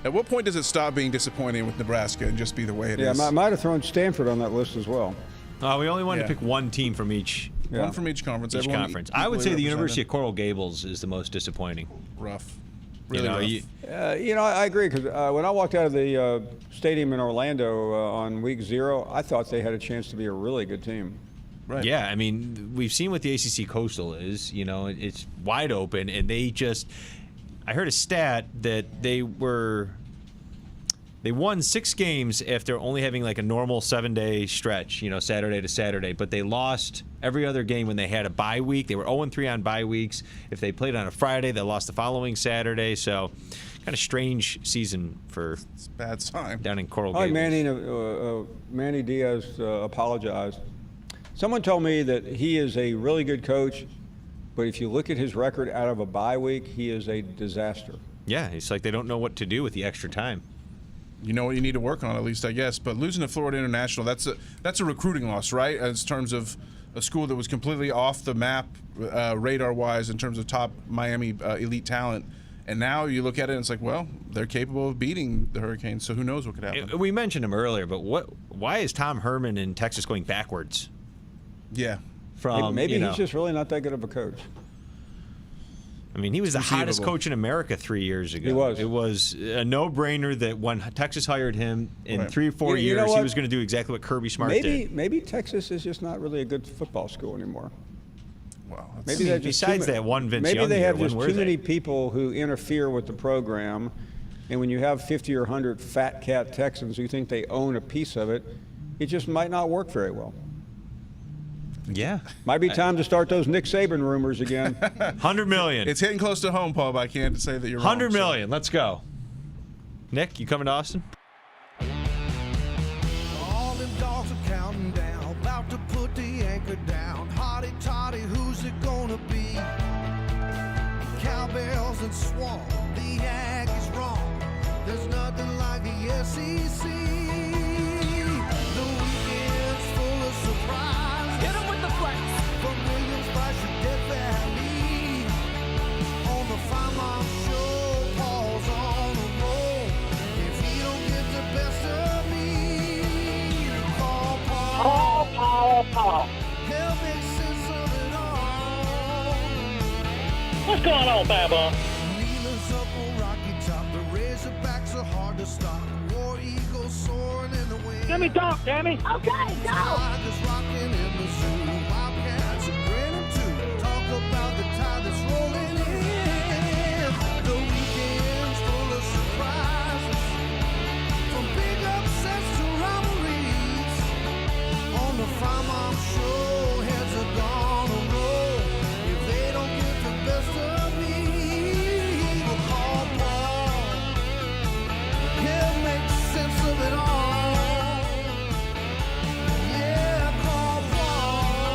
At what point does it stop being disappointing with Nebraska and just be the way it is? Yeah, I might have thrown Stanford on that list as well. We only wanted to pick one team from each. Yeah. One from each conference. I would say the University of Coral Gables is the most disappointing. Rough. Really rough. I agree, because when I walked out of the stadium in Orlando on week 0, I thought they had a chance to be a really good team. Right. Yeah, I mean, we've seen what the ACC Coastal is. It's wide open, and they just – I heard a stat that they won 6 games after only having like a normal 7-day stretch, Saturday to Saturday, but they lost every other game when they had a bye week. They were 0-3 on bye weeks. If they played on a Friday, they lost the following Saturday. So kind of strange season for it's a bad sign down in Coral Gables. Manny Diaz apologized. Someone told me that he is a really good coach, but if you look at his record out of a bye week, he is a disaster. Yeah, it's like they don't know what to do with the extra time. You know what you need to work on, at least, I guess. But losing to Florida International, that's a recruiting loss, right? As terms of a school that was completely off the map radar-wise in terms of top Miami elite talent. And now you look at it and it's like, well, they're capable of beating the Hurricanes, so who knows what could happen. We mentioned him earlier, but why is Tom Herman in Texas going backwards? Yeah. Maybe he's just really not that good of a coach. I mean, he was the hottest coach in America 3 years ago. He was. It was a no-brainer that when Texas hired him in 3 or 4 years, he was going to do exactly what Kirby Smart did. Maybe Texas is just not really a good football school anymore. Well, besides that one Vince Young maybe they year, have just too many people who interfere with the program, and when you have 50 or 100 fat cat Texans who think they own a piece of it, it just might not work very well. Yeah. Might be time to start those Nick Saban rumors again. $100 million. It's hitting close to home, Paul, but I can't say that you're wrong. $100 million. Let's go. Nick, you coming to Austin? All them dogs are counting down, about to put the anchor down. Hotty toddy, who's it gonna be? Cowbells and swamp, the ag is wrong. There's nothing like the SEC. The weekend's full of surprise. Hit him with the flex. From Williams by Death Valley. On the Finebaum show, Paul's on the roll. If he don't get the best of me, call Paul. He'll make sense of it all. What's going on, Baba? Wheelers up on Rocky Top. The Razorbacks are hard to stop. War Eagles soaring in the wind. Let me talk, Tammy. Okay, go. Tigers rocking in the zoo. Wildcats are grinning too. Talk about the tide that's rolling in. The weekend's full of surprises. From big upsets to rivalries. On the Finebaum show, heads are gonna roll. If they don't get the best of me, we'll call Paul. He'll make sense of it all.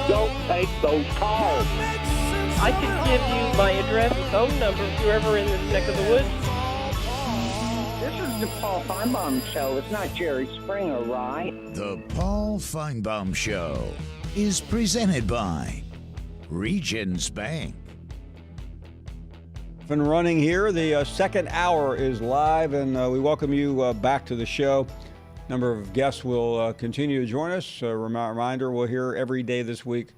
Don't take those calls. I could give you my address and phone number if you're ever in this neck of the woods. This is the Paul Finebaum Show. It's not Jerry Springer, right? The Paul Finebaum Show is presented by Regions Bank. Been running here. The second hour is live, and we welcome you back to the show. Number of guests will continue to join us. Reminder, we're here every day this week,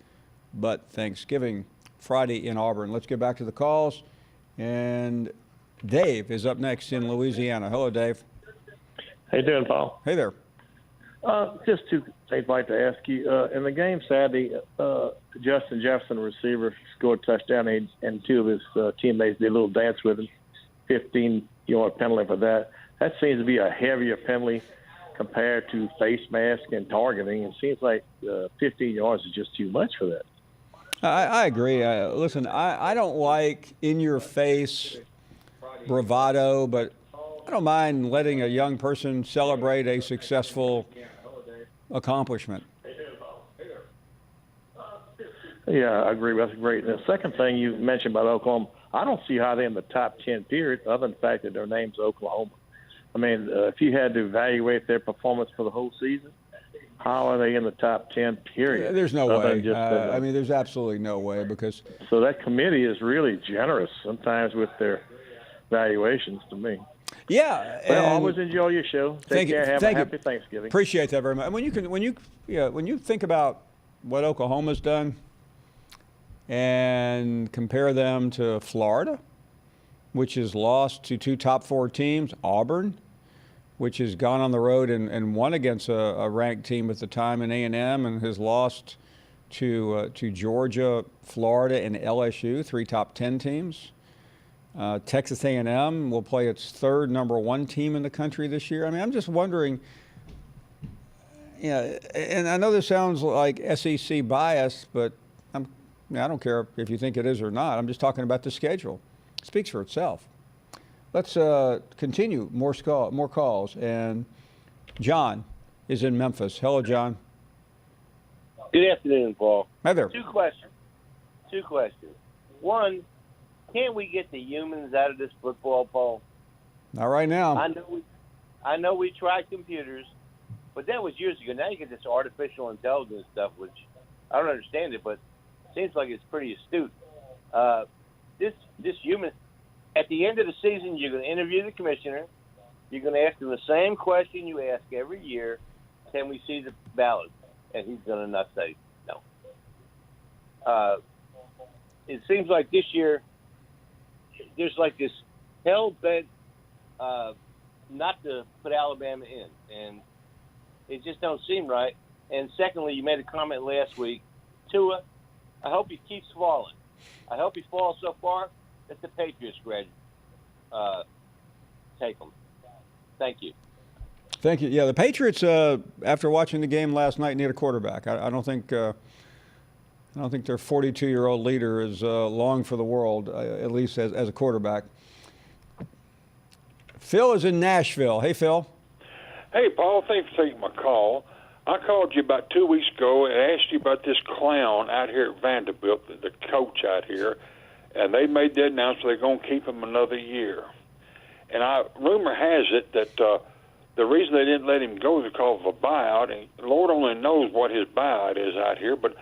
but Thanksgiving Friday in Auburn. Let's get back to the calls. And Dave is up next in Louisiana. Hello, Dave. How you doing, Paul? Hey there. Just two things I'd like to ask you. In the game Saturday, Justin Jefferson, receiver, scored a touchdown, and two of his teammates did a little dance with him. 15-yard penalty for that. That seems to be a heavier penalty compared to face mask and targeting. It seems like 15 yards is just too much for that. I agree. Listen, I don't like in-your-face bravado, but I don't mind letting a young person celebrate a successful accomplishment. Yeah, I agree. That's great. And the second thing you mentioned about Oklahoma, I don't see how they're in the top 10 period, other than the fact that their name's Oklahoma. I mean, if you had to evaluate their performance for the whole season, how are they in the top 10 period? There's no way. I mean, there's absolutely no way because. So that committee is really generous sometimes with their valuations to me. Yeah. Well, and always enjoy your show. Take thank you- care. Have thank a you. happy Thanksgiving. Appreciate that very much. And when you think about what Oklahoma's done and compare them to Florida, which has lost to two top 4 teams, Auburn, which has gone on the road and won against a ranked team at the time in A&M and has lost to Georgia, Florida, and LSU, 3 top 10 teams. Texas A&M will play its 3rd number 1 team in the country this year. I mean, I'm just wondering, and I know this sounds like SEC bias, but I don't care if you think it is or not. I'm just talking about the schedule. It speaks for itself. Let's continue. More calls. And John is in Memphis. Hello, John. Good afternoon, Paul. Hi there. Two questions. One, can't we get the humans out of this football, Paul? Not right now. I know we tried computers, but that was years ago. Now you get this artificial intelligence stuff, which I don't understand it, but it seems like it's pretty astute. This human, at the end of the season, you're going to interview the commissioner. You're going to ask him the same question you ask every year. Can we see the ballot? And he's going to not say no. It seems like this year there's like this hell-bent not to put Alabama in, and it just don't seem right. And secondly, you made a comment last week, Tua, I hope he keeps falling. I hope he falls so far that the Patriots take him. Thank you. Thank you. Yeah, the Patriots, after watching the game last night, need a quarterback. I don't think their 42-year-old leader is long for the world, at least as a quarterback. Phil is in Nashville. Hey, Phil. Hey, Paul. Thanks for taking my call. I called you about 2 weeks ago and asked you about this clown out here at Vanderbilt, the coach out here, and they made the announcement they're going to keep him another year. And rumor has it that the reason they didn't let him go is because of a buyout, and Lord only knows what his buyout is out here. But,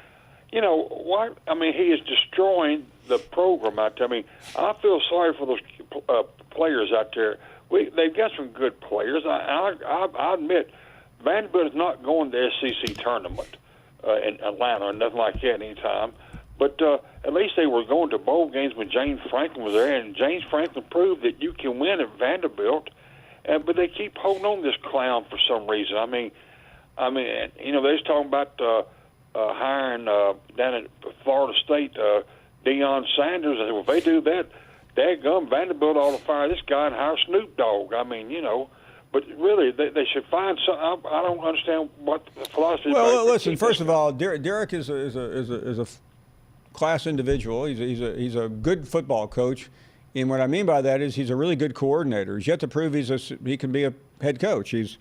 you know, what? I mean, he is destroying the program out there. I mean, I feel sorry for those players out there. They've got some good players. I admit, Vanderbilt is not going to the SEC tournament in Atlanta or nothing like that anytime. But at least they were going to bowl games when James Franklin was there, and James Franklin proved that you can win at Vanderbilt. But they keep holding on to this clown for some reason. I mean, you know, they're talking about hiring down at Florida State Deion Sanders. I said, well, if they do that, dadgum, Vanderbilt ought to fire this guy and hire Snoop Dogg. I mean, you know. But really, they should find something. I don't understand what the philosophy is. Well, listen. First of all, Derek is a class individual. He's a good football coach, and what I mean by that is he's a really good coordinator. He's yet to prove he can be a head coach. He's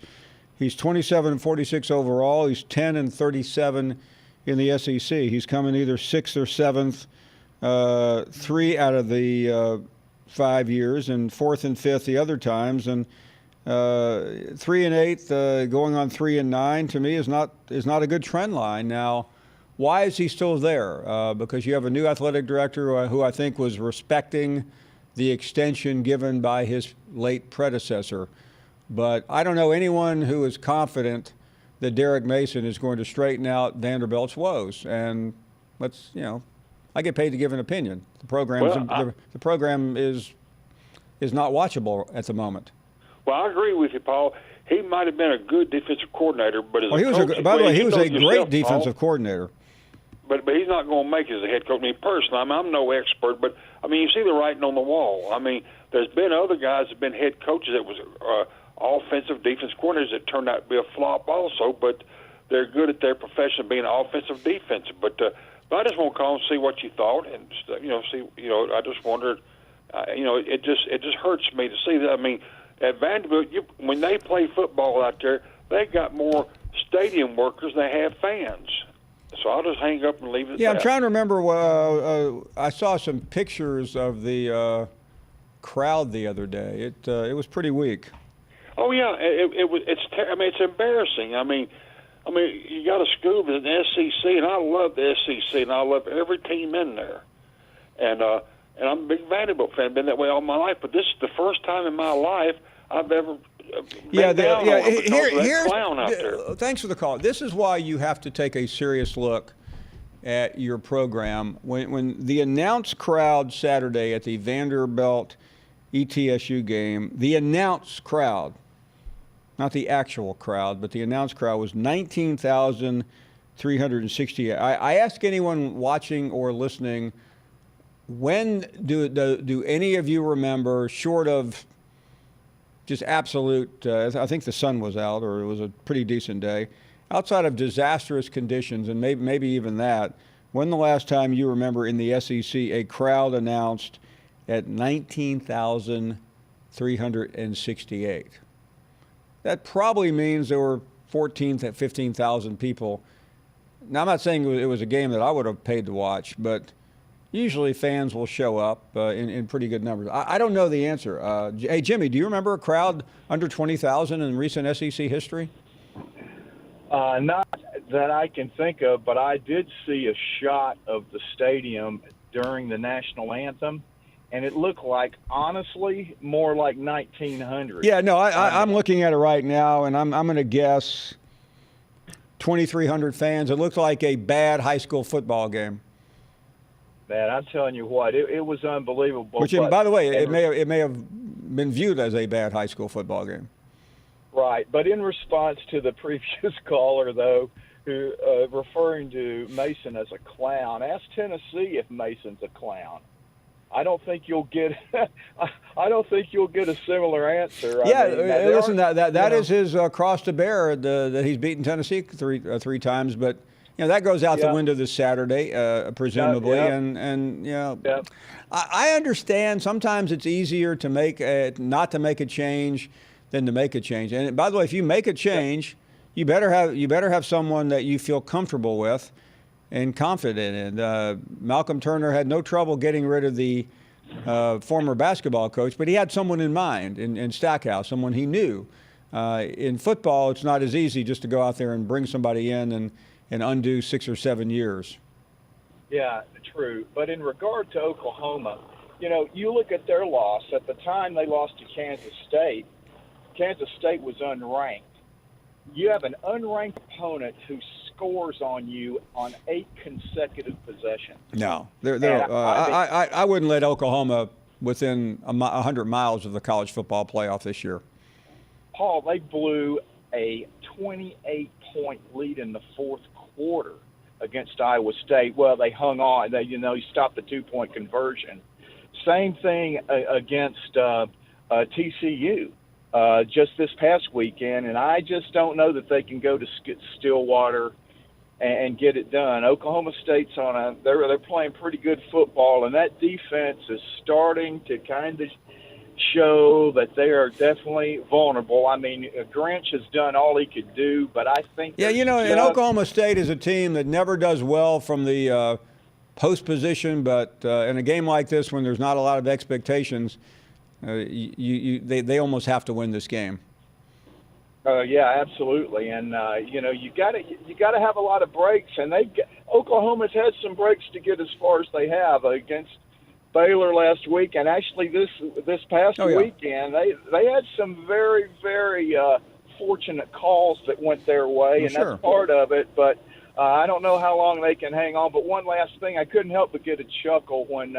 27-46 overall. He's 10-37 in the SEC. He's coming either 6th or 7th, 3 out of the 5 years, and 4th and 5th the other times, and 3 and 8th, going on 3 and 9 to me is not a good trend line. Now, why is he still there? Because you have a new athletic director who I think was respecting the extension given by his late predecessor. But I don't know anyone who is confident that Derek Mason is going to straighten out Vanderbilt's woes. And I get paid to give an opinion. The program is not watchable at the moment. Well, I agree with you, Paul. He might have been a good defensive coordinator, but he was a great defensive coordinator. But he's not going to make it as a head coach. I mean, personally, I'm no expert, but I mean, you see the writing on the wall. I mean, there's been other guys that have been head coaches that was offensive, defensive coordinators that turned out to be a flop also, but they're good at their profession being offensive, defensive. But I just want to call and see what you thought, and I just wondered. It just hurts me to see that. I mean, at Vanderbilt, when they play football out there, they got more stadium workers than they have fans. So I'll just hang up and leave it at that. I'm trying to remember. I saw some pictures of the crowd the other day. It was pretty weak. Oh yeah, it's embarrassing. I mean, you got a school that's an SEC, and I love the SEC, and I love every team in there. And and I'm a big Vanderbilt fan. I've been that way all my life, but this is the first time in my life I've ever been down on them because of that clown out there. Thanks for the call. This is why you have to take a serious look at your program. When the announced crowd Saturday at the Vanderbilt ETSU game, the announced crowd, not the actual crowd, but the announced crowd was 19,360. I ask anyone watching or listening, when do any of you remember, short of just absolute, I think the sun was out or it was a pretty decent day, outside of disastrous conditions, and maybe even that, when the last time you remember in the SEC a crowd announced at 19,368? That probably means there were 14,000 to 15,000 people. Now, I'm not saying it was a game that I would have paid to watch, but usually fans will show up in pretty good numbers. I don't know the answer. Hey, Jimmy, do you remember a crowd under 20,000 in recent SEC history? Not that I can think of, but I did see a shot of the stadium during the national anthem, and it looked like, honestly, more like 1900. Yeah, no, I'm looking at it right now, and I'm going to guess 2,300 fans. It looked like a bad high school football game. Man, I'm telling you what, it was unbelievable. Which, by the way, it may have been viewed as a bad high school football game. Right, but in response to the previous caller, though, who referring to Mason as a clown, ask Tennessee if Mason's a clown. I don't think you'll get. I don't think you'll get a similar answer. Yeah, listen, that is his cross to bear. That he's beaten Tennessee three times, but that goes out the window this Saturday, presumably, and I understand. Sometimes it's easier to not to make a change than to make a change. And by the way, if you make a change, you better have someone that you feel comfortable with and confident in. Malcolm Turner had no trouble getting rid of the former basketball coach, but he had someone in mind in Stackhouse, someone he knew. In football, it's not as easy just to go out there and bring somebody in and undo 6 or 7 years. Yeah, true. But in regard to Oklahoma, you look at their loss. At the time they lost to Kansas State was unranked. You have an unranked opponent who scores on you on 8 consecutive possessions. No, I wouldn't let Oklahoma within 100 miles of the college football playoff this year. Paul, they blew a 28-point lead in the fourth quarter against Iowa State. Well, they hung on. They stopped the 2-point conversion. Same thing against TCU. Just this past weekend, and I just don't know that they can go to Stillwater and get it done. Oklahoma State's they're playing pretty good football, and that defense is starting to kind of show that they are definitely vulnerable. I mean, Grinch has done all he could do, but I think and Oklahoma State is a team that never does well from the post position, but in a game like this, when there's not a lot of expectations, they almost have to win this game. Yeah, absolutely, and you got to have a lot of breaks, and Oklahoma's had some breaks to get as far as they have against Baylor last week, and actually this past weekend they had some very, very fortunate calls that went their way, and that's part of it. But I don't know how long they can hang on. But one last thing, I couldn't help but get a chuckle when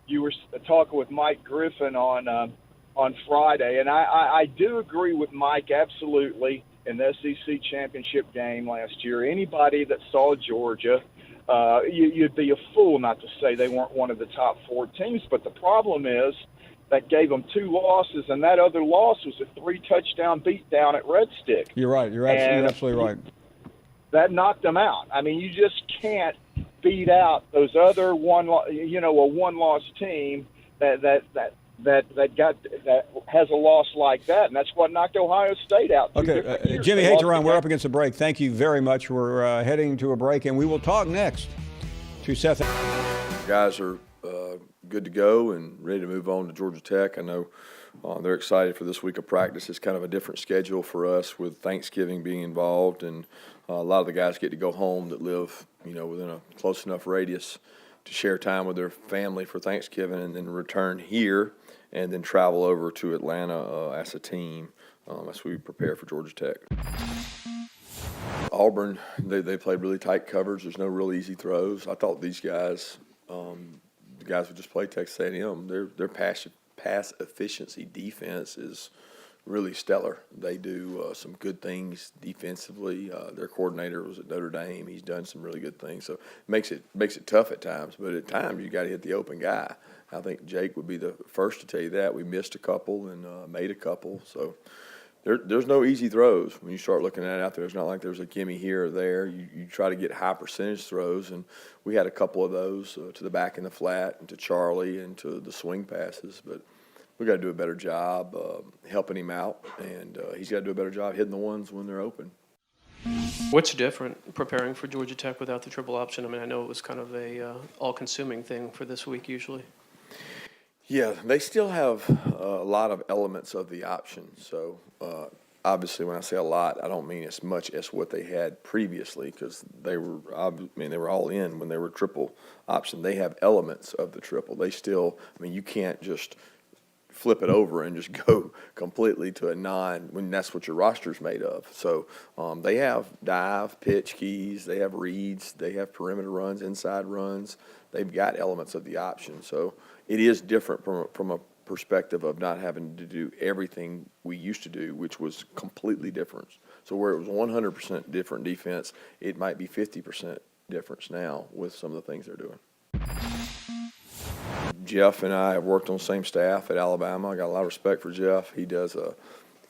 you were talking with Mike Griffin on Friday, and I do agree with Mike absolutely. In the SEC championship game last year, anybody that saw Georgia, you'd be a fool not to say they weren't one of the top 4 teams. But the problem is that gave them 2 losses, and that other loss was a 3-touchdown beatdown at Red Stick. You're right. You're absolutely right. That knocked them out. I mean, you just can't beat out those other a one-loss team that has a loss like that, and that's what knocked Ohio State out. Okay, Jimmy, hate to run. We're up against a break. Thank you very much. We're heading to a break, and we will talk next to Seth. Guys are good to go and ready to move on to Georgia Tech. I know they're excited for this week of practice. It's kind of a different schedule for us with Thanksgiving being involved, and a lot of the guys get to go home that live, within a close enough radius share time with their family for Thanksgiving and then return here and then travel over to Atlanta as a team as we prepare for Georgia Tech. Auburn, they played really tight coverage. There's no real easy throws. I thought these guys, the guys who just played Texas A&M, their pass efficiency defense is really stellar. They do some good things defensively. Their coordinator was at Notre Dame. He's done some really good things. So it makes it tough at times, but at times you got to hit the open guy. I think Jake would be the first to tell you that. We missed a couple and made a couple. So there's no easy throws when you start looking at it out there. It's not like there's a gimme here or there. You try to get high percentage throws, and we had a couple of those to the back in the flat and to Charlie and to the swing passes. But we got to do a better job helping him out, and he's got to do a better job hitting the ones when they're open. What's different preparing for Georgia Tech without the triple option? I mean, I know it was kind of a all-consuming thing for this week usually. Yeah, they still have a lot of elements of the option. So obviously, when I say a lot, I don't mean as much as what they had previously, because they were all in when they were triple option. They have elements of the triple. They still, you can't just flip it over and just go completely to a non when that's what your roster's made of. So they have dive, pitch keys, they have reads, they have perimeter runs, inside runs. They've got elements of the option. So it is different from a perspective of not having to do everything we used to do, which was completely different. So where it was 100% different defense, it might be 50% difference now with some of the things they're doing. Jeff and I have worked on the same staff at Alabama. I got a lot of respect for Jeff. He got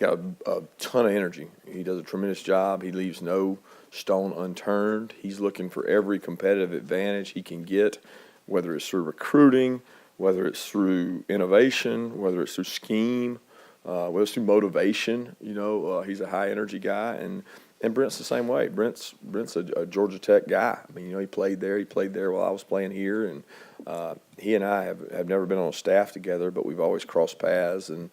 a ton of energy. He does a tremendous job. He leaves no stone unturned. He's looking for every competitive advantage he can get, whether it's through recruiting, whether it's through innovation, whether it's through scheme, whether it's through motivation. He's a high energy guy, and Brent's the same way. Brent's a Georgia Tech guy. He played there. He played there while I was playing here, and he and I have never been on a staff together, but we've always crossed paths and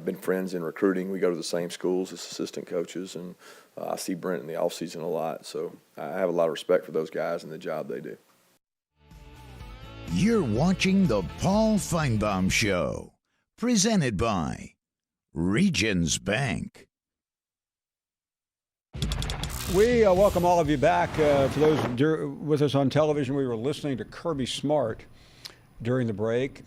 been friends in recruiting. We go to the same schools as assistant coaches, and I see Brent in the offseason a lot. So I have a lot of respect for those guys and the job they do. You're watching the Paul Finebaum Show, presented by Regions Bank. We welcome all of you back. For those with us on television, we were listening to Kirby Smart during the break,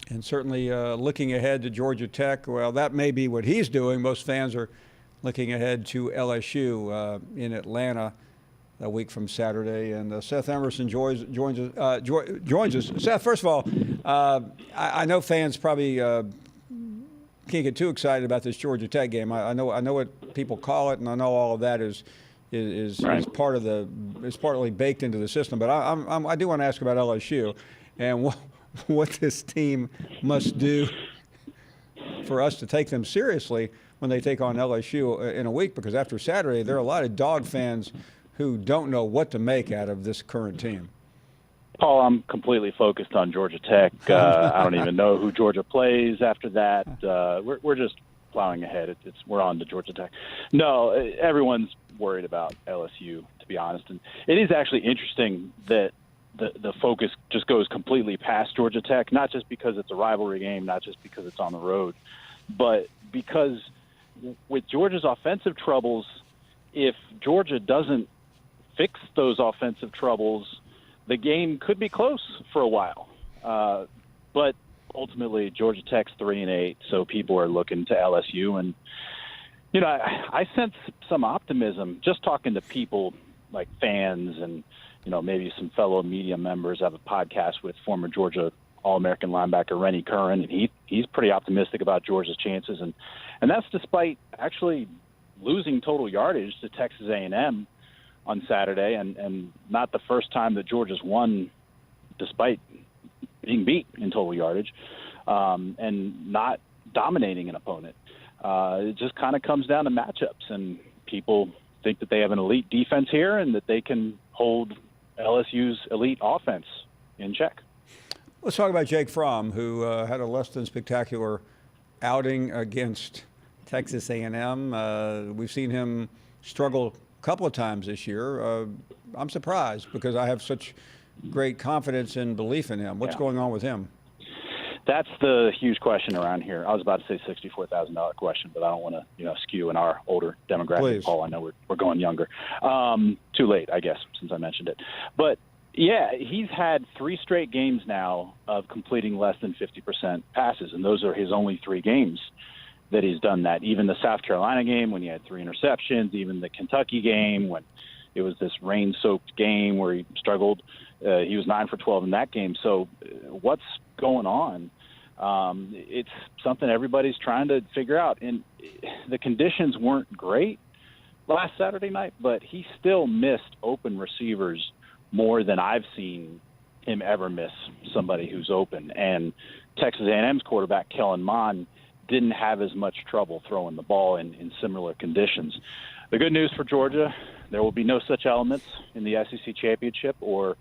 and certainly looking ahead to Georgia Tech. Well, that may be what he's doing. Most fans are looking ahead to LSU in Atlanta a week from Saturday. And Seth Emerson joins us. Seth, first of all, I know fans probably can't get too excited about this Georgia Tech game. I know what people call it, and I know all of that is partly baked into the system. But I do want to ask about LSU and what this team must do for us to take them seriously when they take on LSU in a week, because after Saturday, there are a lot of Dog fans who don't know what to make out of this current team. Paul, I'm completely focused on Georgia Tech. I don't even know who Georgia plays after that. We're just plowing ahead. We're on to Georgia Tech. No, everyone's worried about LSU, to be honest. And it is actually interesting that the focus just goes completely past Georgia Tech, not just because it's a rivalry game, not just because it's on the road, but because with Georgia's offensive troubles, if Georgia doesn't fix those offensive troubles, the game could be close for a while. But ultimately, Georgia Tech's 3-8, so people are looking to LSU. And, I sense some optimism just talking to people like fans and, maybe some fellow media members. I have a podcast with former Georgia All-American linebacker Rennie Curran, and he's pretty optimistic about Georgia's chances. And that's despite actually losing total yardage to Texas A&M on Saturday, and not the first time that Georgia's won despite being beat in total yardage, and not dominating an opponent. It just kind of comes down to matchups, and people think that they have an elite defense here and that they can hold LSU's elite offense in check. Let's talk about Jake Frome, who had a less than spectacular outing against Texas A&M. We've seen him struggle a couple of times this year. I'm surprised because I have such great confidence and belief in him. What's going on with him? That's the huge question around here. I was about to say $64,000 question, but I don't want to, skew in our older demographic. Please. Paul, I know we're going younger. Too late, I guess, since I mentioned it. But yeah, he's had 3 straight games now of completing less than 50% passes, and those are his only 3 games that he's done that. Even the South Carolina game when he had 3 interceptions, even the Kentucky game when it was this rain-soaked game where he struggled. He was 9 for 12 in that game. So what's going on? It's something everybody's trying to figure out. And the conditions weren't great last Saturday night, but he still missed open receivers more than I've seen him ever miss somebody who's open. And Texas A&M's quarterback, Kellen Mond, didn't have as much trouble throwing the ball in similar conditions. The good news for Georgia, there will be no such elements in the SEC championship or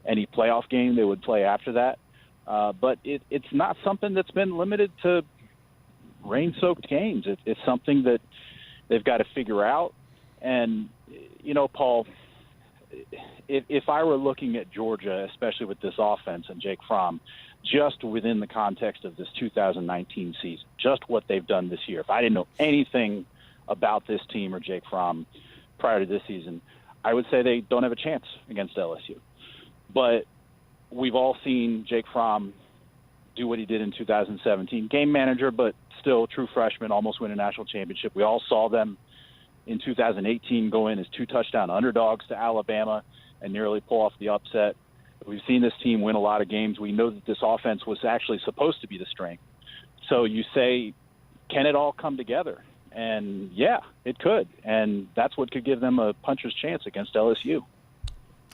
any playoff game they would play after that. But it's not something that's been limited to rain-soaked games. It's something that they've got to figure out. And, Paul, if I were looking at Georgia, especially with this offense and Jake Frome, just within the context of this 2019 season, just what they've done this year, if I didn't know anything about this team or Jake Frome prior to this season, I would say they don't have a chance against LSU. But we've all seen Jake Frome do what he did in 2017. Game manager, but still true freshman, almost win a national championship. We all saw them in 2018 go in as 2-touchdown underdogs to Alabama and nearly pull off the upset. We've seen this team win a lot of games. We know that this offense was actually supposed to be the strength. So you say, can it all come together? And, yeah, it could. And that's what could give them a puncher's chance against LSU.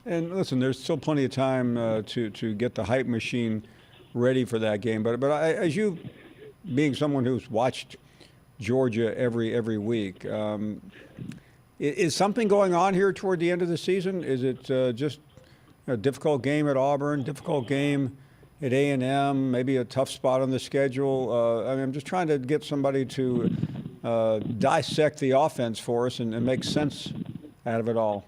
And listen, there's still plenty of time to get the hype machine ready for that game. But as you, being someone who's watched Georgia every week, is something going on here toward the end of the season? Is it just a difficult game at Auburn, difficult game at A&M, maybe a tough spot on the schedule? I'm just trying to get somebody to dissect the offense for us and make sense out of it all.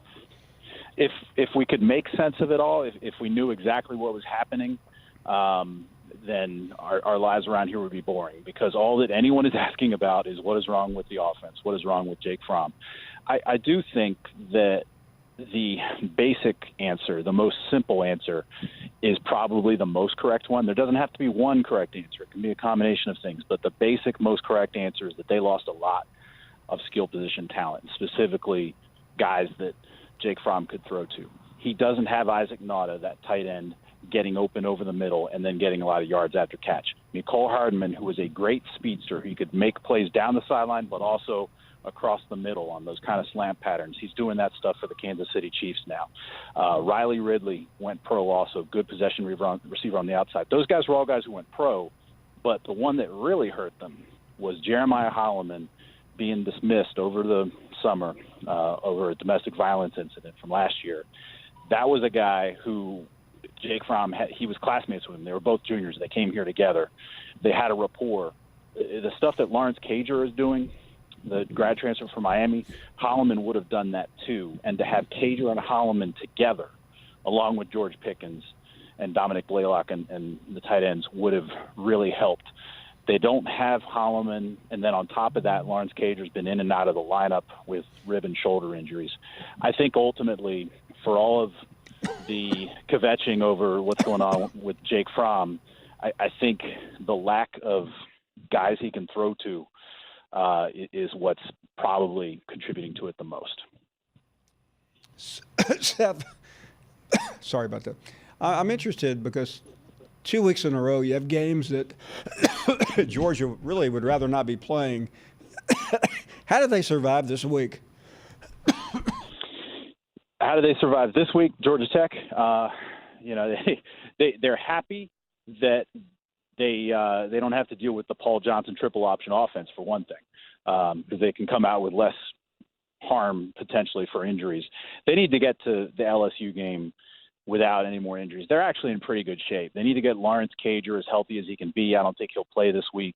If we could make sense of it all, if we knew exactly what was happening, then our lives around here would be boring, because all that anyone is asking about is what is wrong with the offense, what is wrong with Jake Frome. I do think that the basic answer, the most simple answer, is probably the most correct one. There doesn't have to be one correct answer. It can be a combination of things, but the basic, most correct answer is that they lost a lot of skill position talent, specifically guys that Jake Frome could throw to. He doesn't have Isaac Nauta, that tight end, getting open over the middle and then getting a lot of yards after catch. Nicole Hardman, who was a great speedster, he could make plays down the sideline, but also across the middle on those kind of slant patterns. He's doing that stuff for the Kansas City Chiefs now. Riley Ridley went pro also, good possession receiver on the outside. Those guys were all guys who went pro, but the one that really hurt them was Jeremiah Holloman being dismissed over the summer over a domestic violence incident from last year. That was a guy who Jake Frome he was classmates with him. They were both juniors. They came here together. They had a rapport. The stuff that Lawrence Cager is doing, the grad transfer from Miami, Holloman would have done that too. And to have Cager and Holloman together, along with George Pickens and Dominic Blaylock and the tight ends, would have really helped. They don't have Holloman, and then on top of that, Lawrence Cager's been in and out of the lineup with rib and shoulder injuries. I think ultimately, for all of the kvetching over what's going on with Jake Frome, I think the lack of guys he can throw to is what's probably contributing to it the most. Seth, sorry about that. I'm interested because 2 weeks in a row you have games that Georgia really would rather not be playing. How did they survive this week? How do they survive this week? Georgia Tech, they're happy that they don't have to deal with the Paul Johnson triple option offense, for one thing, because they can come out with less harm potentially for injuries. They need to get to the LSU game without any more injuries. They're actually in pretty good shape. They need to get Lawrence Cager as healthy as he can be. I don't think he'll play this week.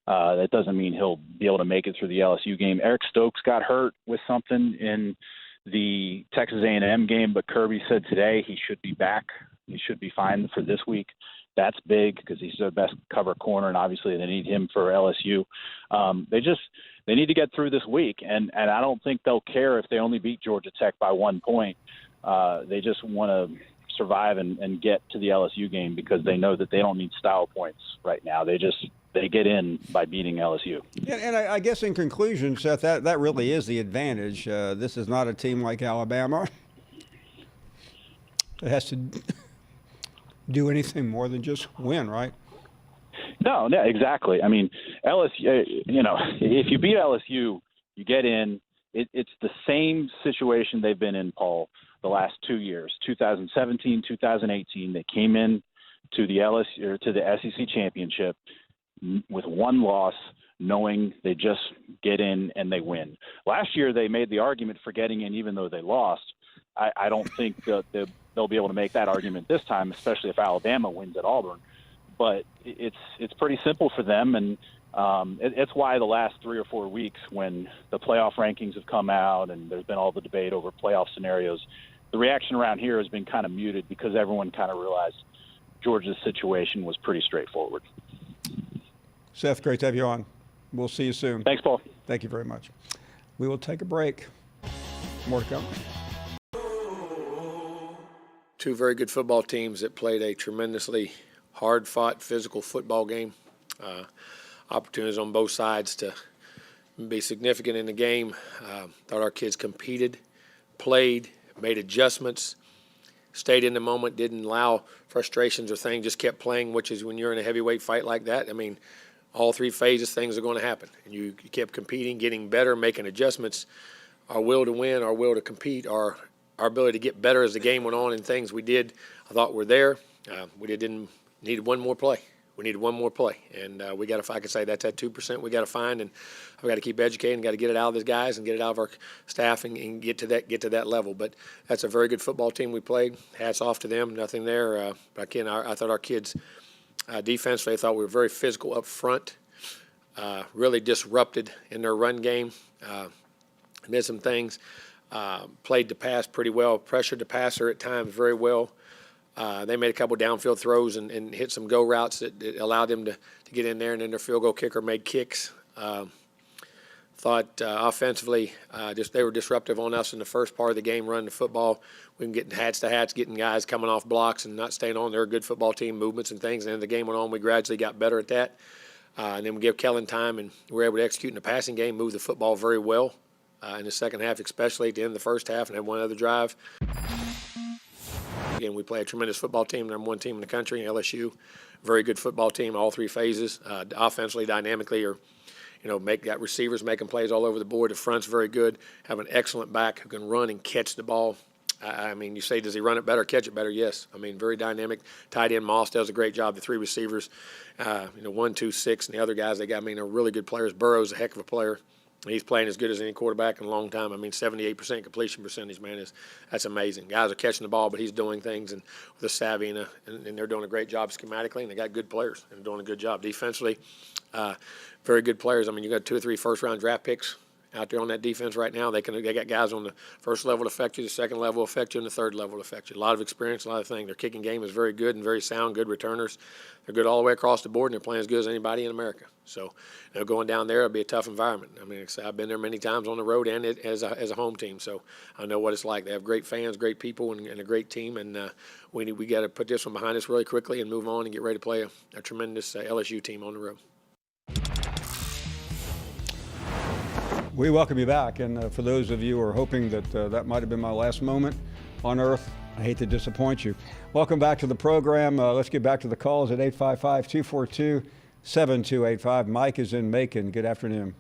That doesn't mean he'll be able to make it through the LSU game. Eric Stokes got hurt with something in the Texas A&M game, but Kirby said today he should be back he should be fine for this week. That's big because he's their best cover corner, and obviously they need him for LSU. They need to get through this week, and I don't think they'll care if they only beat Georgia Tech by 1 point. They just want to survive and get to the LSU game because they know that they don't need style points right now. They get in by beating LSU. Yeah, and I guess in conclusion, Seth, that really is the advantage. This is not a team like Alabama. It has to do anything more than just win, right? No, exactly. I mean, LSU, if you beat LSU, you get in. It's the same situation they've been in, Paul, the last 2 years. 2017, 2018, they came in to the LSU or to the SEC championship with one loss, knowing they just get in and they win. Last year, they made the argument for getting in even though they lost. I don't think that they'll be able to make that argument this time, especially if Alabama wins at Auburn. But it's pretty simple for them, and it's why the last 3 or 4 weeks when the playoff rankings have come out and there's been all the debate over playoff scenarios, the reaction around here has been kind of muted because everyone kind of realized Georgia's situation was pretty straightforward. Seth, great to have you on. We'll see you soon. Thanks, Paul. Thank you very much. We will take a break. More to come. Two very good football teams that played a tremendously hard-fought, physical football game. Opportunities on both sides to be significant in the game. Thought our kids competed, played, made adjustments, stayed in the moment, didn't allow frustrations or things, just kept playing, which is when you're in a heavyweight fight like that. I mean, all 3 phases, things are going to happen. And you kept competing, getting better, making adjustments. Our will to win, our will to compete, our ability to get better as the game went on and things we did, I thought were there. We didn't needed one more play. We needed one more play, and we got to. I could say that's at 2%. We got to find, and we got to keep educating. Got to get it out of these guys and get it out of our staff and get to that level. But that's a very good football team we played. Hats off to them. Nothing there. But again, I thought our kids defensively, I thought we were very physical up front. Really disrupted in their run game. Did some things. Played the pass pretty well. Pressured the passer at times very well. They made a couple downfield throws and hit some go routes that allowed them to get in there, and then their field goal kicker made kicks. Thought offensively, they were disruptive on us in the first part of the game, running the football. We can get hats to hats, getting guys coming off blocks and not staying on. They're a good football team, movements and things. And as the game went on, we gradually got better at that. And then we gave Kellen time, and we were able to execute in the passing game, move the football very well in the second half, especially at the end of the first half, and had one other drive. Again, we play a tremendous football team, number 1 team in the country, LSU. Very good football team, all 3 phases. Offensively, dynamically, got receivers making plays all over the board. The front's very good. Have an excellent back who can run and catch the ball. I mean, you say, does he run it better, catch it better? Yes. I mean, very dynamic. Tight end Moss does a great job. The 3 receivers, 1, 2, 6, and the other guys they got, are really good players. Burrow's a heck of a player. He's playing as good as any quarterback in a long time. 78% completion percentage, man, that's amazing. Guys are catching the ball, but he's doing things and with a savvy and they're doing a great job schematically, and they got good players and doing a good job defensively. Very good players. You got 2 or 3 first-round draft picks out there on that defense right now. They got guys on the first level to affect you, the second level will affect you, and the third level will affect you. A lot of experience, a lot of things. Their kicking game is very good and very sound, good returners. They're good all the way across the board, and they're playing as good as anybody in America. So, going down there, it'll be a tough environment. I've been there many times on the road and as a home team, so I know what it's like. They have great fans, great people, and a great team, and we got to put this one behind us really quickly and move on and get ready to play a tremendous LSU team on the road. We welcome you back, and for those of you who are hoping that that might have been my last moment on Earth, I hate to disappoint you. Welcome back to the program. Let's get back to the calls at 855-242-7285. Mike is in Macon. Good afternoon.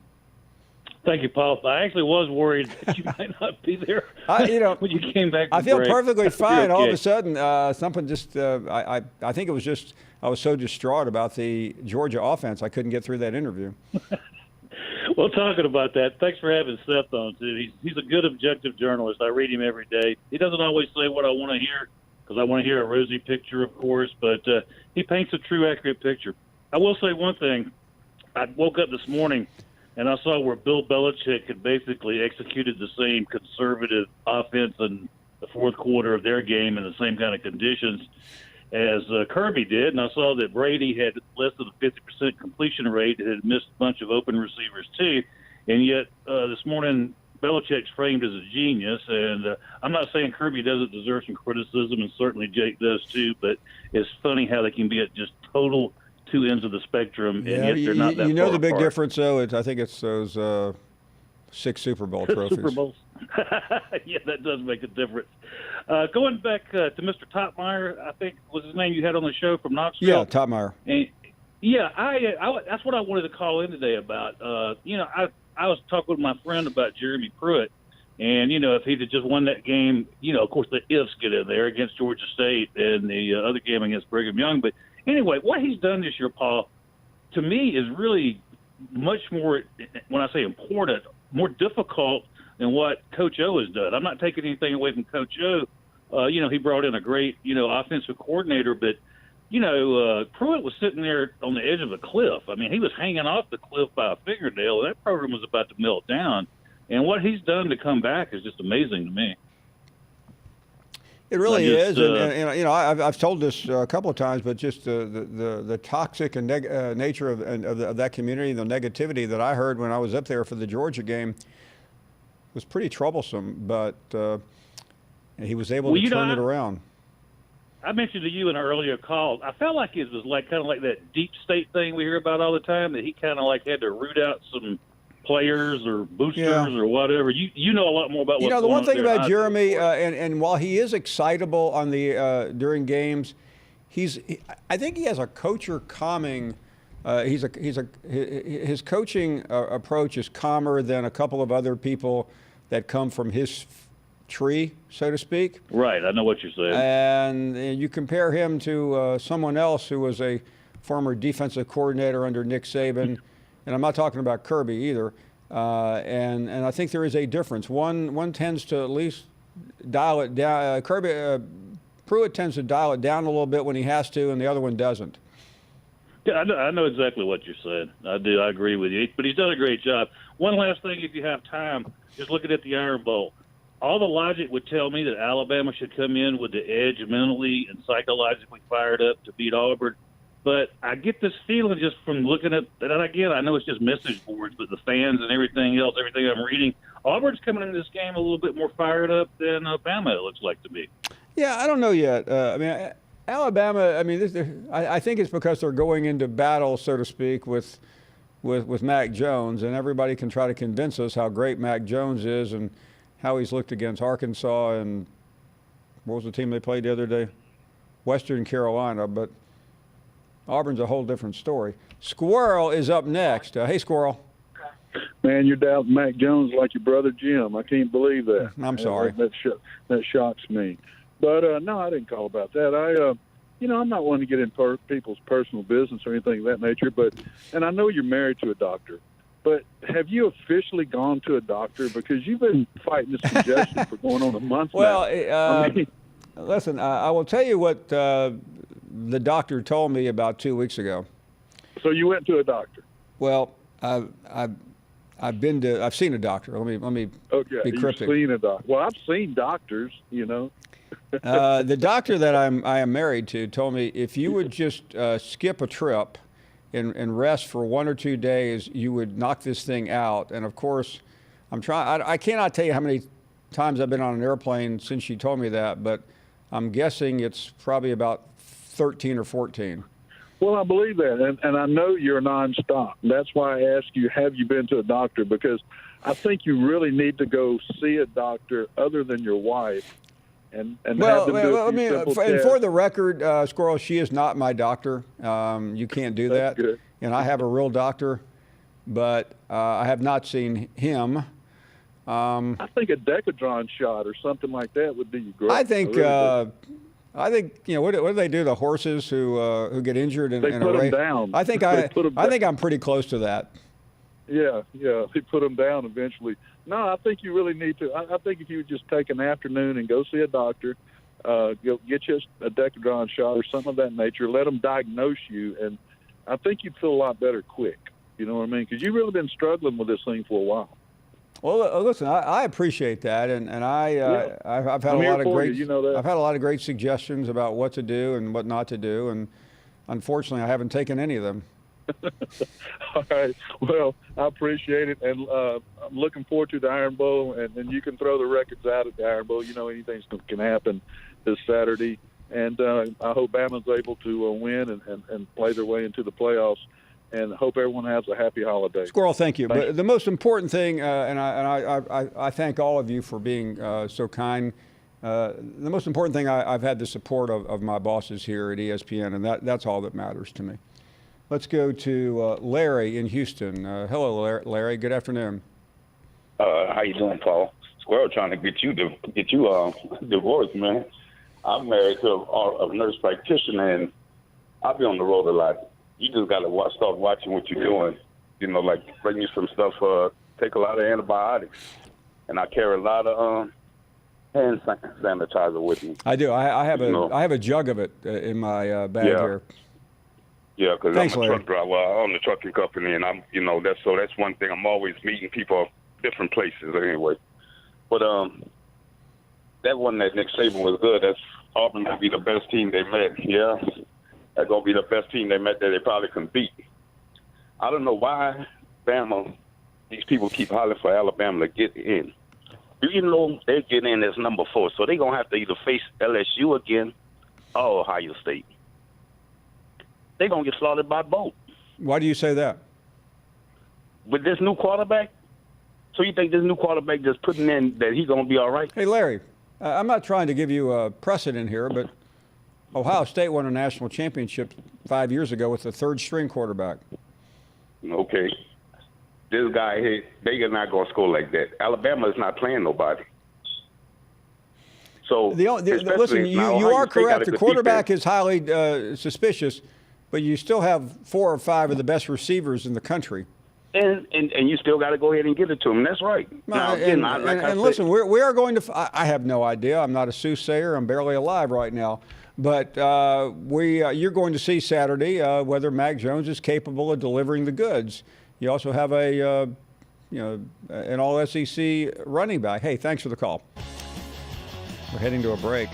Thank you, Paul. I actually was worried that you might not be there when you came back. I feel break. perfectly fine. Okay. All of a sudden, something just, I think it was just, I was so distraught about the Georgia offense, I couldn't get through that interview. Well, talking about that, thanks for having Seth on, too. He's a good objective journalist. I read him every day. He doesn't always say what I want to hear because I want to hear a rosy picture, of course, but he paints a true, accurate picture. I will say one thing. I woke up this morning, and I saw where Bill Belichick had basically executed the same conservative offense and the fourth quarter of their game in the same kind of conditions as Kirby did, and I saw that Brady had less than a 50% completion rate and had missed a bunch of open receivers too, and yet this morning Belichick's framed as a genius, and I'm not saying Kirby doesn't deserve some criticism, and certainly Jake does too, but it's funny how they can be at just total two ends of the spectrum, and yet they're not that You know far the big apart. difference, though? I think it's those 6 Super Bowl trophies. Super Bowls. Yeah, that does make a difference. Going back to Mr. Topmeyer, I think was his name you had on the show from Knoxville. Yeah, Topmeyer. And, yeah, I that's what I wanted to call in today about. I was talking with my friend about Jeremy Pruitt, and if he'd have just won that game, of course the ifs get in there against Georgia State and the other game against Brigham Young. But anyway, what he's done this year, Paul, to me is really much more, when I say important, more difficult than what Coach O has done. I'm not taking anything away from Coach O. He brought in a great, offensive coordinator, but, Pruitt was sitting there on the edge of a cliff. I mean, he was hanging off the cliff by a fingernail. That program was about to melt down. And what he's done to come back is just amazing to me. It really is, and I've told this a couple of times, but just the toxic and nature of that community, the negativity that I heard when I was up there for the Georgia game was pretty troublesome. But he was able to turn it around. I mentioned to you in an earlier call, I felt like it was kind of like that deep state thing we hear about all the time, that he kind of had to root out some players or boosters or whatever. You know a lot more about what's going on. The one thing there about Jeremy, and while he is excitable on the during games, I think he has a coacher calming. His coaching approach is calmer than a couple of other people that come from his tree, so to speak. Right, I know what you're saying. And you compare him to someone else who was a former defensive coordinator under Nick Saban. And I'm not talking about Kirby either. And I think there is a difference. One tends to at least dial it down. Pruitt tends to dial it down a little bit when he has to, and the other one doesn't. Yeah, I know exactly what you're saying. I do. I agree with you. But he's done a great job. One last thing, if you have time, just looking at the Iron Bowl. All the logic would tell me that Alabama should come in with the edge mentally and psychologically fired up to beat Auburn. But I get this feeling just from looking at that. Again, I know it's just message boards, but the fans and everything else, everything I'm reading, Auburn's coming into this game a little bit more fired up than Alabama, it looks like to me. Yeah, I don't know yet. Alabama, I think it's because they're going into battle, so to speak, with Mac Jones, and everybody can try to convince us how great Mac Jones is and how he's looked against Arkansas and what was the team they played the other day? Western Carolina, but Auburn's a whole different story. Squirrel is up next. Hey, Squirrel. Man, you're doubting Mac Jones like your brother Jim. I can't believe that. I'm sorry. That shocks me. But, no, I didn't call about that. I'm not one to get in people's personal business or anything of that nature, and I know you're married to a doctor, but have you officially gone to a doctor? Because you've been fighting this congestion for going on a month now. Well, listen, I will tell you what the doctor told me about 2 weeks ago. So you went to a doctor? Well, I've seen a doctor. Let me be cryptic. You've seen a doctor. Well, I've seen doctors, The doctor that I am married to told me if you would just skip a trip and rest for 1 or 2 days, you would knock this thing out. And of course, I cannot tell you how many times I've been on an airplane since she told me that, but I'm guessing it's probably about 13 or 14. Well, I believe that, and I know you're nonstop. That's why I ask you, have you been to a doctor? Because I think you really need to go see a doctor other than your wife. And have them do a few simple tests. For the record, Squirrel, she is not my doctor. You can't do that. Good. And I have a real doctor, but I have not seen him. I think a Decadron shot or something like that would be great. I think what do they do? The horses who get injured in a race. They put them down. I think I'm pretty close to that. Yeah, they put them down eventually. No, I think you really need to. I think if you would just take an afternoon and go see a doctor, get you a Decadron shot or something of that nature, let them diagnose you, and I think you'd feel a lot better quick. You know what I mean? Because you've really been struggling with this thing for a while. Well, listen, I appreciate that, and I've had I'm a here lot of for great you, you know that. I've had a lot of great suggestions about what to do and what not to do, and unfortunately, I haven't taken any of them. All right. Well, I appreciate it, and I'm looking forward to the Iron Bowl, and you can throw the records out at the Iron Bowl. You know, anything can happen this Saturday, and I hope Bama's able to win and play their way into the playoffs, and hope everyone has a happy holiday. Squirrel, thank you. But the most important thing, and I thank all of you for being so kind. The most important thing, I've had the support of my bosses here at ESPN, and that's all that matters to me. Let's go to Larry in Houston. Hello, Larry. Good afternoon. How you doing, Paul? Squirrel trying to get you divorced, man. I'm married to a nurse practitioner, and I'll be on the road a lot. You just got to start watching what you're doing. You know, like bring you some stuff. Take a lot of antibiotics, and I carry a lot of hand sanitizer with me. I do. I have a jug of it in my bag here. Yeah, because I'm a truck driver. I own the trucking company, and that's one thing. I'm always meeting people different places anyway. But that one that Nick Saban was good. That's Auburn to be the best team they met. Yeah, that's gonna be the best team they met that they probably can beat. I don't know why Bama. These people keep hollering for Alabama to get in. Do you know they get in as number 4? So they're gonna have to either face LSU again or Ohio State. They're going to get slaughtered by both. Why do you say that? With this new quarterback? So you think this new quarterback just putting in that he's going to be all right? Hey, Larry, I'm not trying to give you a precedent here, but Ohio State won a national championship 5 years ago with the third-string quarterback. Okay. This guy here, they're not going to score like that. Alabama is not playing nobody. So listen, you are correct. The quarterback is highly suspicious, but you still have 4 or 5 of the best receivers in the country. And you still got to go ahead and give it to them. That's right. Now, listen, we are going to. I have no idea. I'm not a soothsayer. I'm barely alive right now. But you're going to see Saturday whether Mac Jones is capable of delivering the goods. You also have an all SEC running back. Hey, thanks for the call. We're heading to a break.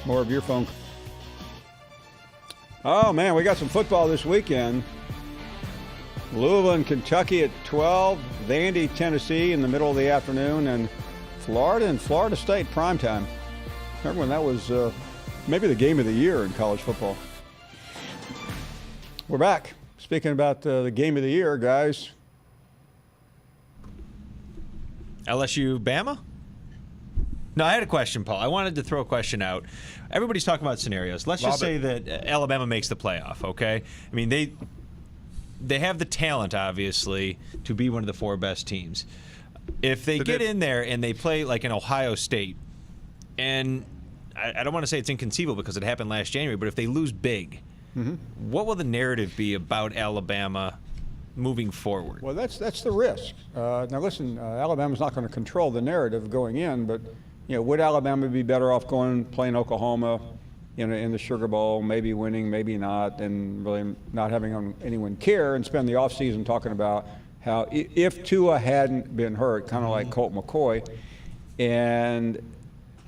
More of your phone. Oh, man, we got some football this weekend. Louisville and Kentucky at 12. Vandy, Tennessee in the middle of the afternoon. And Florida and Florida State primetime. Remember when that was maybe the game of the year in college football. We're back. Speaking about the game of the year, guys. LSU, Bama? No, I had a question, Paul. I wanted to throw a question out. Everybody's talking about scenarios. Let's just say that Alabama makes the playoff, okay? I mean, they have the talent, obviously, to be one of the 4 best teams. If they get in there and they play like an Ohio State, and I don't want to say it's inconceivable because it happened last January, but if they lose big, what will the narrative be about Alabama moving forward? Well, that's the risk. Now, listen, Alabama's not going to control the narrative going in, but would Alabama be better off playing Oklahoma in the Sugar Bowl, maybe winning, maybe not, and really not having anyone care and spend the offseason talking about how if Tua hadn't been hurt, kind of like Colt McCoy,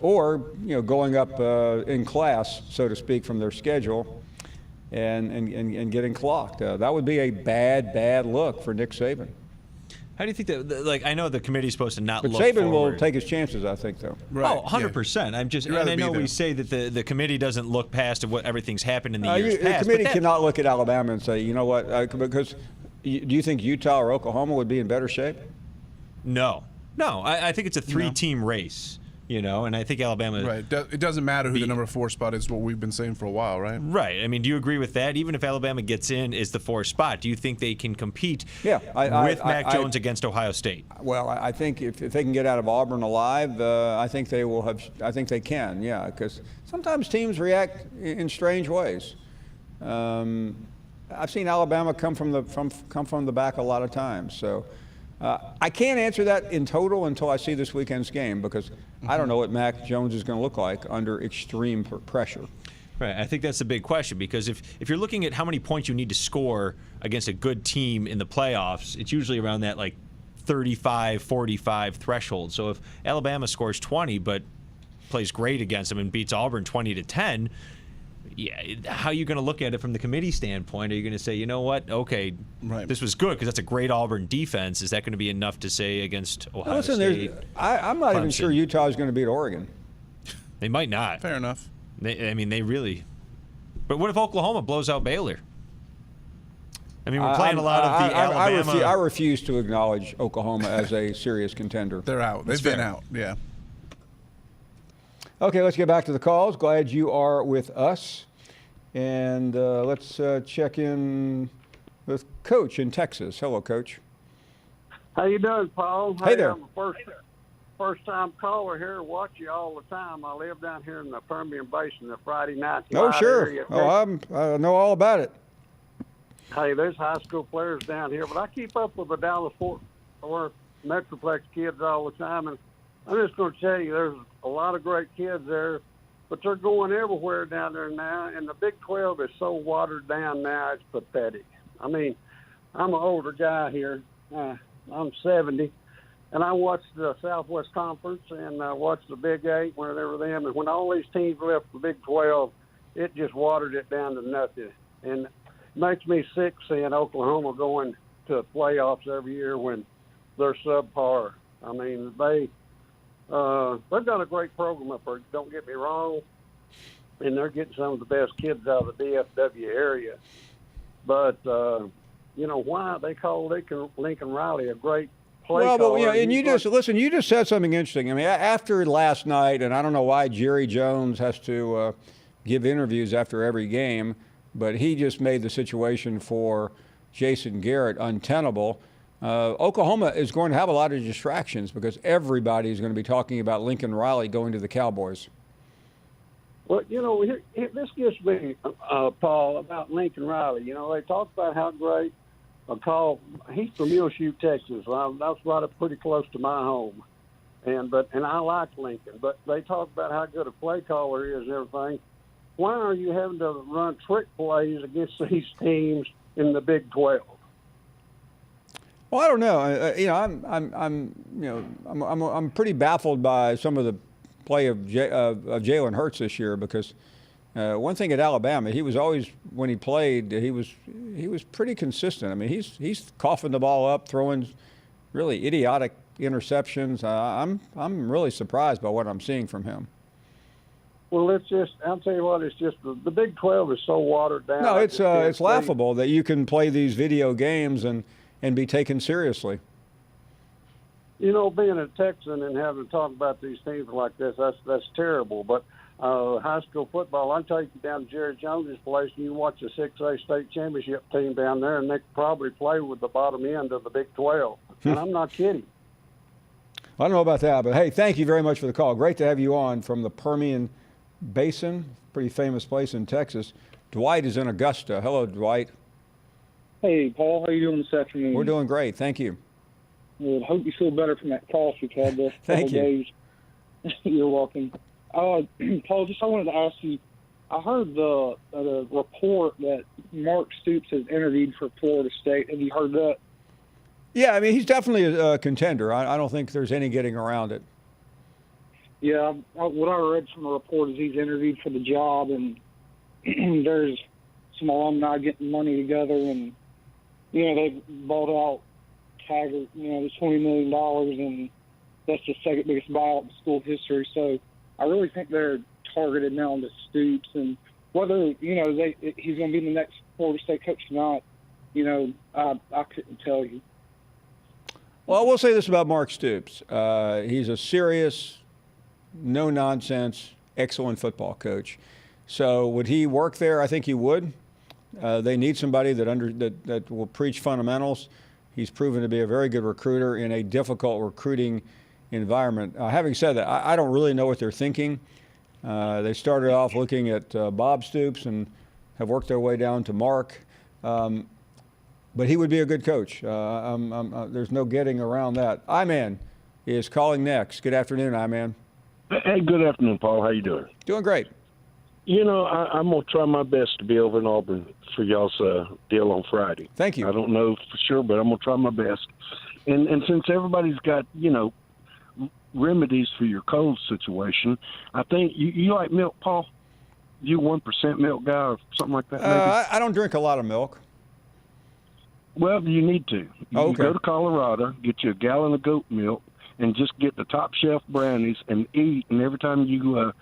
or going up in class, so to speak, from their schedule and getting clocked. That would be a bad look for Nick Saban. How do you think that? Like, I know the committee's supposed to not but look Saban forward. will take his chances, I think, though. Right. Oh, 100%. I'm just, and I know we say that the committee doesn't look past what everything's happened in the years past. The committee cannot look at Alabama and say, you know what? Because do you think Utah or Oklahoma would be in better shape? No. I think it's a 3-team race. And I think Alabama. Right. It doesn't matter who the number 4 spot is. What we've been saying for a while, right? Right. I mean, do you agree with that? Even if Alabama gets in as the 4th spot, do you think they can compete? With Mac Jones against Ohio State? Well, I think if they can get out of Auburn alive, I think they will have. I think they can. Yeah, because sometimes teams react in strange ways. I've seen Alabama come from the back a lot of times. So. I can't answer that in total until I see this weekend's game because I don't know what Mac Jones is going to look like under extreme pressure. Right. I think that's the big question because if you're looking at how many points you need to score against a good team in the playoffs, it's usually around that like 35, 45 threshold. So if Alabama scores 20 but plays great against them and beats Auburn 20-10, yeah, how are you going to look at it from the committee standpoint? Are you going to say, you know what, okay, this was good because that's a great Auburn defense. Is that going to be enough to say against Ohio State? I'm not even Clemson? sure Utah is going to beat Oregon. They might not. Fair enough. They really. But what if Oklahoma blows out Baylor? I mean, we're playing a lot of the Alabama. I refuse to acknowledge Oklahoma as a serious contender. They're out. They've been out. Yeah. Okay, let's get back to the calls. Glad you are with us. And let's check in with Coach in Texas. Hello, Coach. How you doing, Paul? Hey there. I'm a first-time caller here. Watch you all the time. I live down here in the Permian Basin, the Friday night. Oh, sure. Area. I know all about it. Hey, there's high school players down here, but I keep up with the Dallas-Fort Worth Metroplex kids all the time, and I'm just going to tell you, there's a lot of great kids there, but they're going everywhere down there now, and the Big 12 is so watered down now, it's pathetic. I mean, I'm an older guy here. I'm 70, and I watched the Southwest Conference and watched the Big 8 when they were them, and when all these teams left the Big 12, it just watered it down to nothing. And it makes me sick seeing Oklahoma going to playoffs every year when they're subpar. I mean, they've got a great program up there, don't get me wrong, and they're getting some of the best kids out of the DFW area. But, you know, why they call Lincoln Riley a great play caller. Well, but, and you just said something interesting. I mean, after last night, and I don't know why Jerry Jones has to give interviews after every game, but he just made the situation for Jason Garrett untenable. Oklahoma is going to have a lot of distractions because everybody is going to be talking about Lincoln Riley going to the Cowboys. Well, you know, this gets me, Paul, about Lincoln Riley. You know, they talk about how great a call. He's from Muleshoe, Texas. That's right up pretty close to my home. And I like Lincoln, but they talk about how good a play caller he is and everything. Why are you having to run trick plays against these teams in the Big 12? Well, I don't know. I'm pretty baffled by some of the play of Jalen Hurts this year because one thing at Alabama, he was always, when he played, he was pretty consistent. I mean, he's coughing the ball up, throwing really idiotic interceptions. I'm really surprised by what I'm seeing from him. Well, I'll tell you what, it's just the Big 12 is so watered down. No, it's laughable that you can play these video games and be taken seriously. You know, being a Texan and having to talk about these teams like this, that's terrible. But high school football, I'll take you down to Jerry Jones's place and you watch a 6A state championship team down there, and they could probably play with the bottom end of the Big 12. And I'm not kidding. I don't know about that, but hey, thank you very much for the call. Great to have you on from the Permian Basin, pretty famous place in Texas. Dwight is in Augusta. Hello, Dwight. Hey, Paul. How you doing this afternoon? We're doing great. Thank you. Well, hope you feel better from that cough you've had the couple days. You're welcome. Paul, I wanted to ask you, I heard the report that Mark Stoops has interviewed for Florida State. Have you heard that? Yeah, I mean, he's definitely a contender. I don't think there's any getting around it. Yeah, what I read from the report is he's interviewed for the job, and there's some alumni getting money together, and, you know, they bought out Taggart, you know, the $20 million, and that's the second biggest buyout in school history. So I really think they're targeted now on the Stoops, and whether, you know, he's going to be the next Florida State coach or not, you know, I couldn't tell you. Well, we'll say this about Mark Stoops. He's a serious, no-nonsense, excellent football coach. So would he work there? I think he would. They need somebody that will preach fundamentals. He's proven to be a very good recruiter in a difficult recruiting environment. Having said that, I don't really know what they're thinking. They started off looking at Bob Stoops and have worked their way down to Mark. But he would be a good coach. There's no getting around that. I-Man is calling next. Good afternoon, I-Man. Hey, good afternoon, Paul. How you doing? Doing great. You know, I'm going to try my best to be over in Auburn for y'all's deal on Friday. Thank you. I don't know for sure, but I'm going to try my best. And since everybody's got, remedies for your cold situation, I think you like milk, Paul? You 1% milk guy or something like that, maybe? I don't drink a lot of milk. Well, you need to. You go to Colorado, get you a gallon of goat milk, and just get the top shelf brownies and eat. And every time you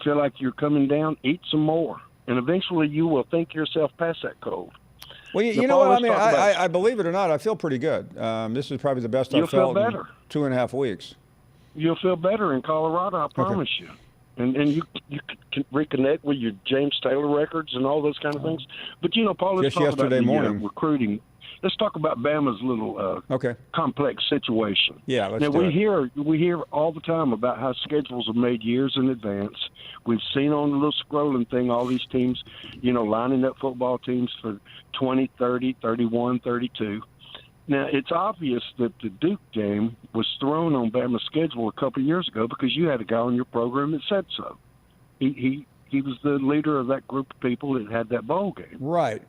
feel like you're coming down, eat some more. And eventually you will think yourself past that cold. Well, you know what? I mean, I believe it or not, I feel pretty good. This is probably the best I've felt in 2.5 weeks. You'll feel better in Colorado, I promise you. And you can reconnect with your James Taylor records and all those kind of things. But, Paul, let's talk about the recruiting. Let's talk about Bama's little complex situation. Yeah, let's now, do it. We hear all the time about how schedules are made years in advance. We've seen on the little scrolling thing all these teams, lining up football teams for 20, 30, 31, 32. Now, it's obvious that the Duke game was thrown on Bama's schedule a couple of years ago because you had a guy on your program that said so. He was the leader of that group of people that had that bowl game. Right.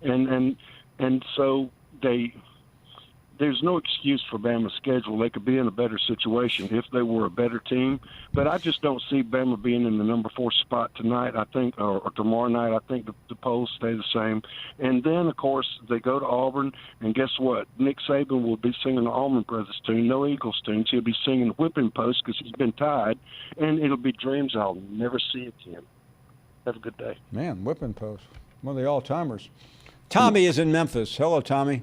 And so there's no excuse for Bama's schedule. They could be in a better situation if they were a better team. But I just don't see Bama being in the number 4 spot tonight, I think, or tomorrow night. I think the polls stay the same. And then, of course, they go to Auburn, and guess what? Nick Saban will be singing the Allman Brothers tune, no Eagles tunes. He'll be singing Whipping Post because he's been tied, and it'll be dreams I'll never see again. Have a good day. Man, Whipping Post, one of the all-timers. Tommy is in Memphis. Hello, Tommy.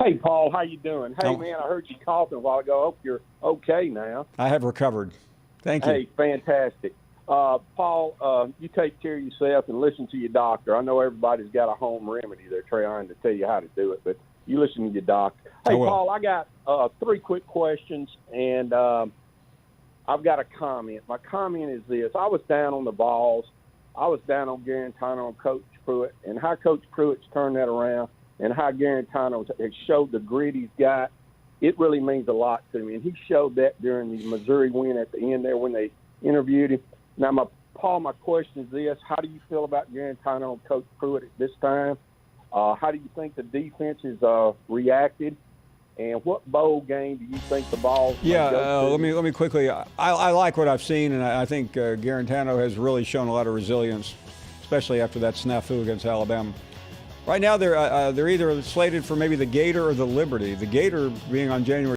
Hey, Paul, how you doing? Hey, man, I heard you coughing a while ago. I hope you're okay now. I have recovered. Thank you. Hey, fantastic. Paul, you take care of yourself and listen to your doctor. I know everybody's got a home remedy. They're trying to tell you how to do it, but you listen to your doctor. Hey, Paul, I got 3 quick questions, and I've got a comment. My comment is this. I was down on the Vols. I was down on Garantano and Coach Pruitt, and how Coach Pruitt's turned that around and how Garantano has showed the grit he's got, it really means a lot to me. And he showed that during the Missouri win at the end there when they interviewed him. Now, Paul, my question is this. How do you feel about Garantano and Coach Pruitt at this time? How do you think the defense has reacted? And what bowl game do you think the Vols might go to? Let me quickly. I like what I've seen, and I think Garantano has really shown a lot of resilience, especially after that snafu against Alabama. Right now, they're either slated for maybe the Gator or the Liberty. The Gator being on January